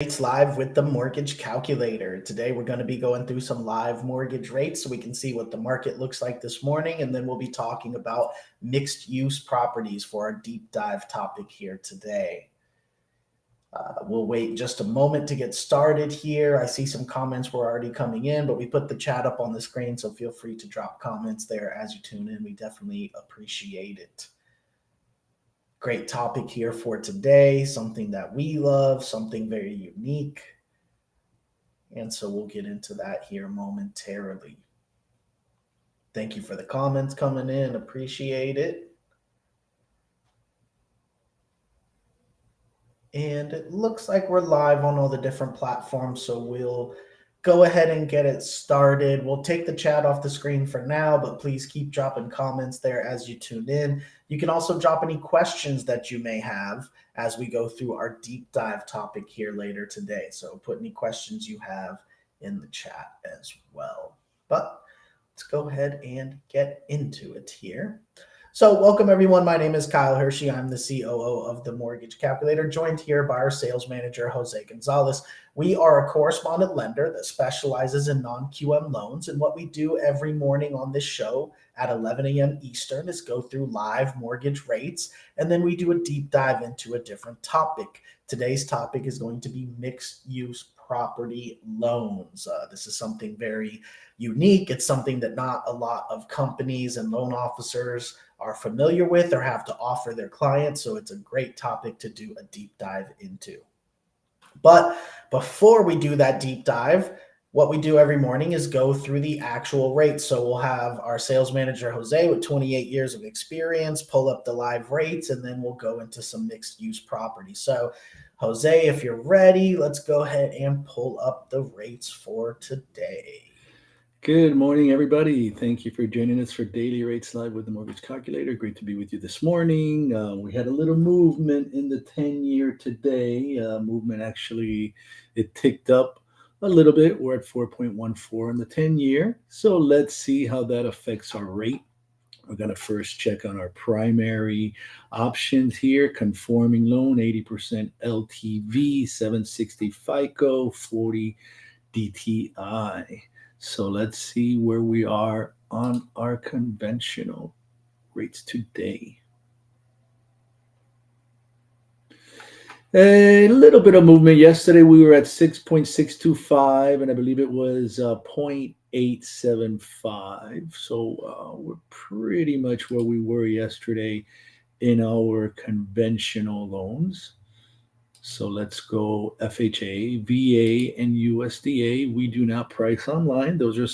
Rates live with the mortgage calculator. Today we're going to be going through some live mortgage rates so we can see what the market looks like this morning, and then we'll be talking about mixed use properties for our deep dive topic here today. We'll wait just a moment to get started here. I see some comments were already coming in, but we put the chat up on the screen, so feel free to drop comments there as you tune in. We definitely appreciate it. Great topic here for today, something that we love, something very unique. And so we'll get into that here momentarily. Thank you for the comments coming in. Appreciate it. And it looks like we're live on all the different platforms, so we'll go ahead and get it started. We'll take the chat off the screen for now, but please keep dropping comments there as you tune in. You can also drop any questions that you may have as we go through our deep dive topic here later today. So put any questions you have in the chat as well. But let's go ahead and get into it here. So welcome everyone. My name is Kyle Hershey. I'm the COO of the Mortgage Calculator, joined here by our sales manager, Jose Gonzalez. We are a correspondent lender that specializes in non-QM loans. And what we do every morning on this show at 11 a.m. Eastern is go through live mortgage rates, and then we do a deep dive into a different topic. Today's topic is going to be mixed use property loans. This is something very unique. It's something that not a lot of companies and loan officers are familiar with or have to offer their clients. So it's a great topic to do a deep dive into. But before we do that deep dive, what we do every morning is go through the actual rates. So we'll have our sales manager, Jose, with 28 years of experience, pull up the live rates, and then we'll go into some mixed use property. So Jose, if you're ready, let's go ahead and pull up the rates for today. Good morning, everybody. Thank you for joining us for Daily Rates Live with the Mortgage Calculator. Great to be with you this morning. We had a little movement in the 10-year today. Movement actually, it ticked up a little bit. We're at 4.14 in the 10-year. So let's see how that affects our rate. We're going to first check on our primary options here. Conforming loan, 80% LTV, 760 FICO, 40 DTI. So let's see where we are on our conventional rates today. A little bit of movement. Yesterday we were at 6.625, and I believe it was 0.875. So we're pretty much where we were yesterday in our conventional loans. So let's go FHA, VA, and USDA. We do not price online. Those are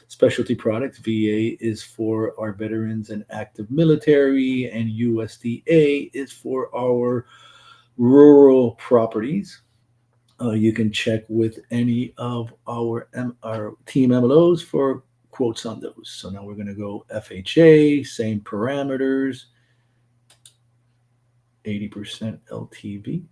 specialty products. VA is for our veterans and active military, and USDA is for our rural properties. You can check with any of our team MLOs for quotes on those. So now we're going to go FHA, same parameters, 80% LTV.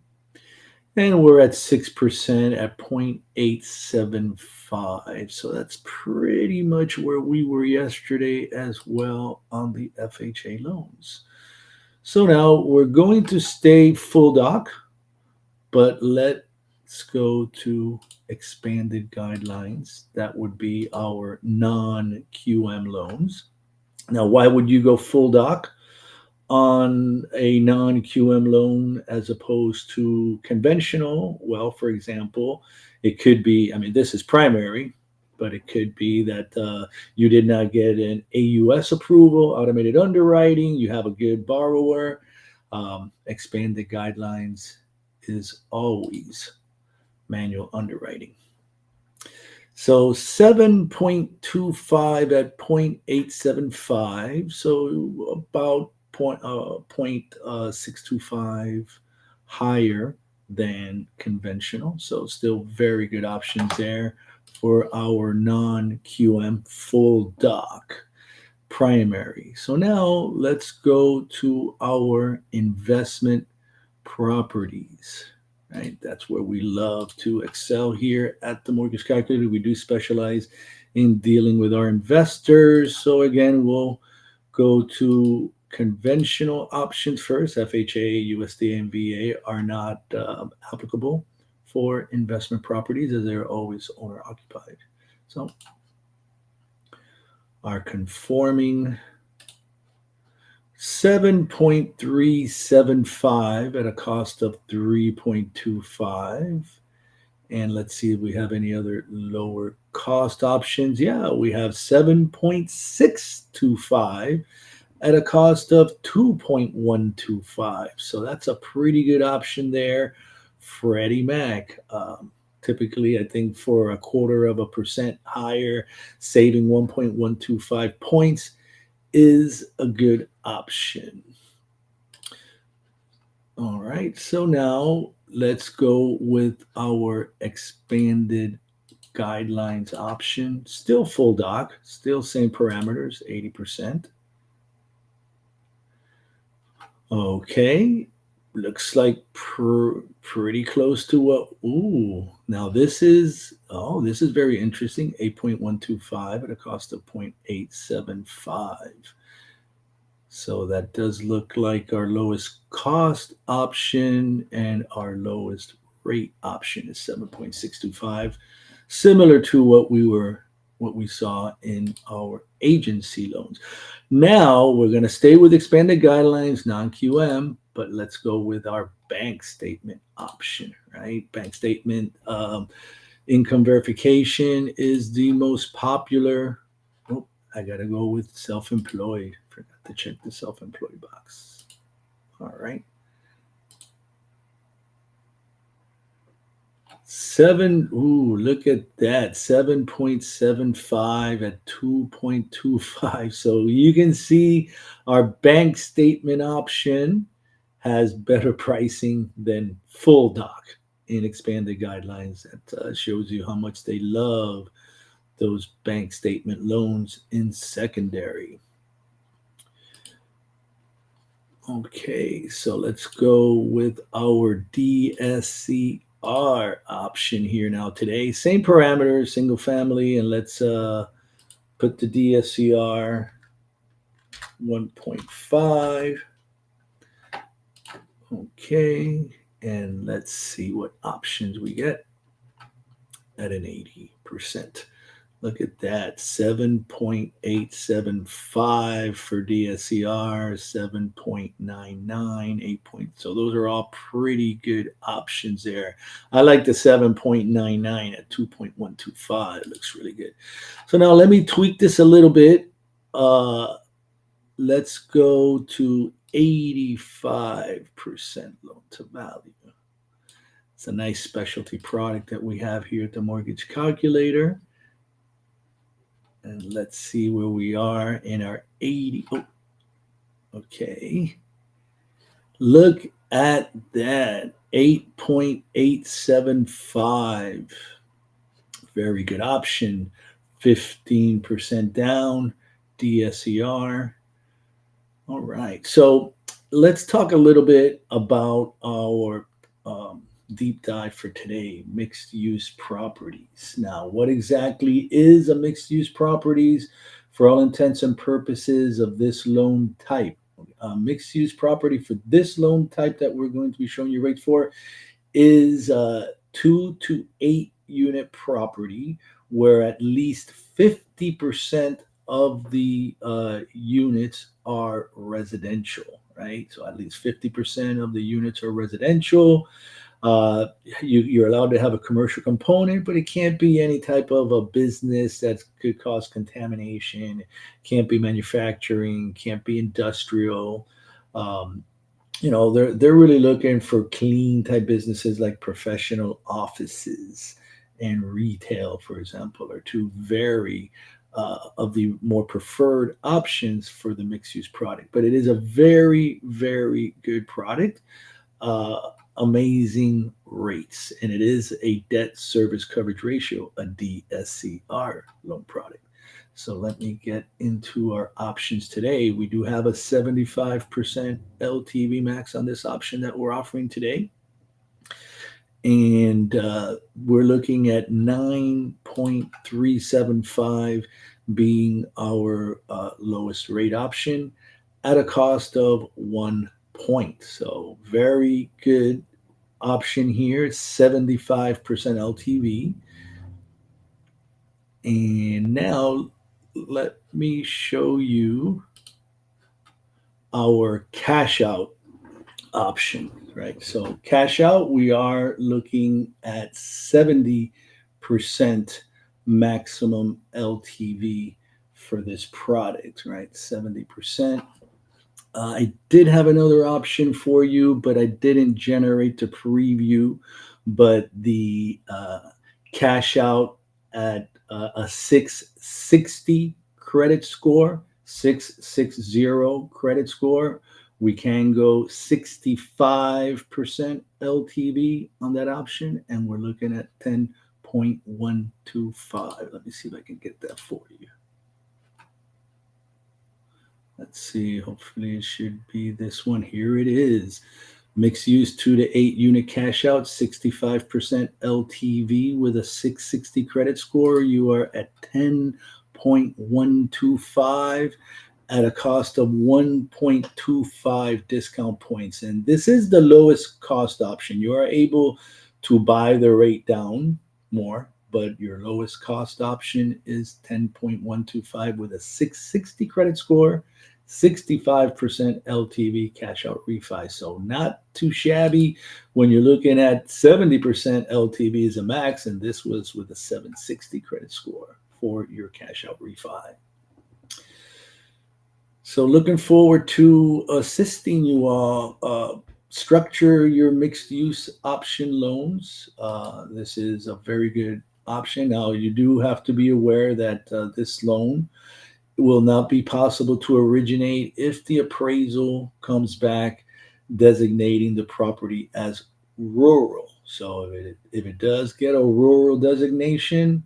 And we're at 6% at 0.875. So that's pretty much where we were yesterday as well on the FHA loans. So now we're going to stay full doc, but let's go to expanded guidelines. That would be our non-QM loans. Now, why would you go full doc on a non-QM loan as opposed to conventional? Well, for example, it could be, this is primary, but it could be that you did not get an AUS approval, automated underwriting, you have a good borrower. Expanded guidelines is always manual underwriting. So 7.25 at 0.875, so about 0.625 higher than conventional. So still very good options there for our non-QM full doc primary. So now let's go to our investment properties. Right? That's where we love to excel here at the Mortgage Calculator. We do specialize in dealing with our investors. So again, we'll go to conventional options first. FHA, USDA, and VA are not applicable for investment properties as they're always owner occupied. So our conforming 7.375 at a cost of 3.25. And let's see if we have any other lower cost options. Yeah, we have 7.625 at a cost of 2.125. So that's a pretty good option there. Freddie Mac. Typically, I think for a quarter of a percent higher, saving 1.125 points is a good option. All right, so now let's go with our expanded guidelines option. Still full doc, still same parameters, 80%. Okay, looks like pretty close to what. Ooh, now this is very interesting. 8.125 at a cost of 0.875. So that does look like our lowest cost option, and our lowest rate option is 7.625, similar to what we saw in our agency loans. Now we're going to stay with expanded guidelines, non-QM, but let's go with our bank statement option, right? Bank statement income verification is the most popular. Oh, I got to go with self-employed. Forgot to check the self-employed box. All right. Ooh, look at that. 7.75 at 2.25. So you can see our bank statement option has better pricing than full doc in expanded guidelines. That shows you how much they love those bank statement loans in secondary. Okay, so let's go with our DSCR option here now today. Same parameters, single family, and let's put the DSCR 1.5. Okay, and let's see what options we get at an 80%. Look at that, 7.875 for DSCR, 7.99, 8 points. So those are all pretty good options there. I like the 7.99 at 2.125. It looks really good. So now let me tweak this a little bit. Let's go to 85% loan to value. It's a nice specialty product that we have here at the Mortgage Calculator. And let's see where we are in our 80. Oh, okay. Look at that. 8.875. Very good option. 15% down. DSCR. All right. So let's talk a little bit about our deep dive for today, mixed use properties. Now, what exactly is a mixed use properties for all intents and purposes of this loan type? A mixed use property for this loan type that we're going to be showing you rates for is a 2 to 8 unit property where at least 50% of the units are residential, right? So at least 50% of the units are residential. You're allowed to have a commercial component, but it can't be any type of a business that could cause contamination. Can't be manufacturing. Can't be industrial. Um, they're really looking for clean type businesses like professional offices and retail, for example, are two very of the more preferred options for the mixed use product. But it is a very, very good product. Uh, Amazing rates, and it is a debt service coverage ratio, a DSCR loan product. So let me get into our options today. We do have a 75% LTV max on this option that we're offering today. And we're looking at 9.375 being our lowest rate option at a cost of 1 point. So very good option here, 75% LTV. And now let me show you our cash out option, right? So cash out, we are looking at 70% maximum LTV for this product, right? 70%. I did have another option for you, but I didn't generate the preview. But the cash out at a 660 credit score, 660 credit score, we can go 65% LTV on that option, and we're looking at 10.125. Let me see if I can get that for you. Let's see, hopefully it should be this one. Here it is. Mixed use 2 to 8 unit cash out, 65% LTV with a 660 credit score. You are at 10.125 at a cost of 1.25 discount points. And this is the lowest cost option. You are able to buy the rate down more, but your lowest cost option is 10.125 with a 660 credit score, 65% LTV cash out refi. So not too shabby when you're looking at 70% LTV as a max, and this was with a 760 credit score for your cash out refi. So looking forward to assisting you all structure your mixed use option loans. This is a very good option. Now you do have to be aware that this loan will not be possible to originate if the appraisal comes back designating the property as rural. So if it does get a rural designation,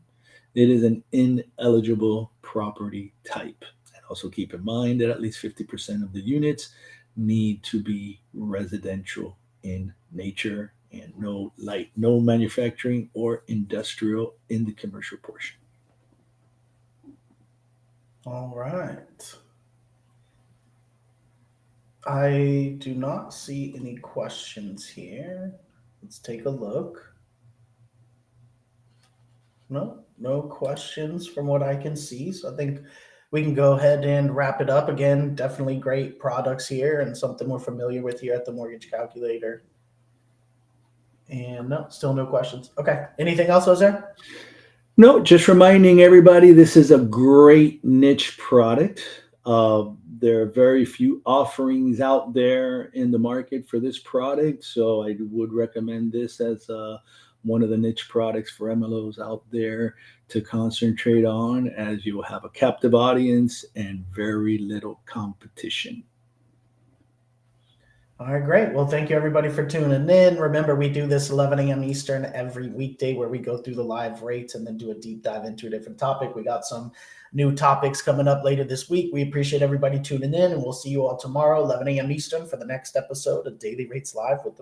it is an ineligible property type. And also keep in mind that at least 50% of the units need to be residential in nature and no manufacturing or industrial in the commercial portion. All right. I do not see any questions here. Let's take a look. No, no questions from what I can see. So I think we can go ahead and wrap it up. Again, definitely great products here and something we're familiar with here at the Mortgage Calculator. And no, still no questions. Okay. Anything else, Jose? No, just reminding everybody this is a great niche product. There are very few offerings out there in the market for this product, so I would recommend this as one of the niche products for MLOs out there to concentrate on, as you will have a captive audience and very little competition. All right, great. Well, thank you everybody for tuning in. Remember, we do this 11 a.m. Eastern every weekday where we go through the live rates and then do a deep dive into a different topic. We got some new topics coming up later this week. We appreciate everybody tuning in, and we'll see you all tomorrow, 11 a.m. Eastern, for the next episode of Daily Rates Live with the